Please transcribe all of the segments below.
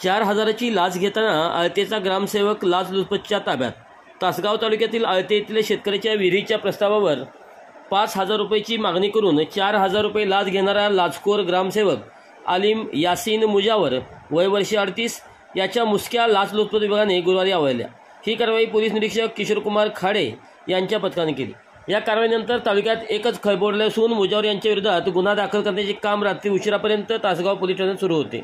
4,000ची लाच घेताना आळतेचा ग्रामसेवक लाचलुचपतच्या ताब्यात। तासगाव तालुक्यातील आळते येथील शेतकऱ्याच्या विहिरीच्या प्रस्तावावर 5,000 रुपयाची मागणी करून 4,000 रुपये लाच घेणारा लाचखोर ग्रामसेवक आलिम यासीन मुजावर वय वर्ष 38 याच्या मुसक्या लाचलुचपत विभागाने गुरुवारी आवळल्या। ही कारवाई पोलीस निरीक्षक किशोरकुमार खाडे यांच्या पथकाने केली। या कारवाईनंतर तालुक्यात एकच खळबळले असून मुजावर यांच्या विरोधात गुन्हा दाखल करण्याचे काम रात्री उशिरापर्यंत तासगाव पोलीस ठाण्यात सुरू होते।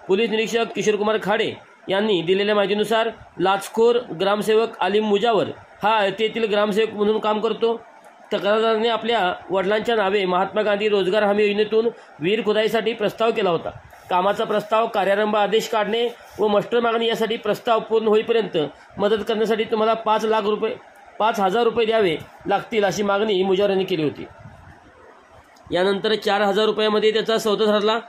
पोलीस निरीक्षक किशोरकुमार खाडे यांनी दिलेल्या माहितीनुसार लाचखोर ग्रामसेवक आलिम मुजावर हा आळते येथील ग्रामसेवक म्हणून काम करतो। तक्रारदाराने आपल्या वडिलांच्या नावे महात्मा गांधी रोजगार हमी योजनेतून विहीर खोदाईसाठी प्रस्ताव केला होता। कामाचा प्रस्ताव, कार्यारंभ आदेश काढणे व मस्टर मागणी यासाठी प्रस्ताव पूर्ण होईपर्यंत मदत करण्यासाठी तुम्हाला 5,000 रुपये द्यावे लागतील अशी मागणी मुजावर यांनी केली होती। यानंतर 4,000 रुपयामध्ये त्याचा सौदा ठरला।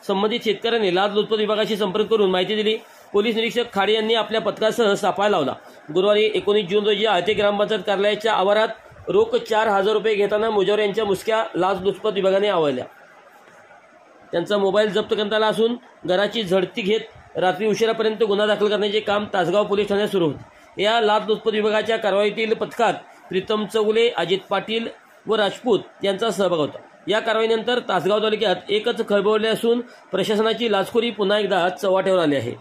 संबंधित शेतकऱ्याने लाचलुचपत विभागाशी संपर्क करून माहिती दिली। पोलीस निरीक्षक खाडे यांनी आपल्या पथकासह सापळा लावला। गुरुवारी 19 जून रोजी आळते ग्रामपंचायत कार्यालयाच्या आवारात रोख 4,000 रुपये घेताना मुजावर यांच्या मुसक्या लाचलुचपत विभागाने आवळल्या। त्यांचा मोबाईल जप्त करण्यात आला असून घराची झडती घेत रात्री उशिरापर्यंत गुन्हा दाखल करण्याचे काम तासगाव पोलीस ठाण्यात सुरू होते। या लाचलुचपत विभागाच्या कारवाईतील पथकात प्रीतम चौगुले, अजित पाटील व राजपूत यांचा सहभाग होता। या कारवाईनंतर तासगाव तालुक्यात एकच खळबळले असून प्रशासनाची लाचखोरी पुन्हा एकदा चव्हाट्यावर आली आहे।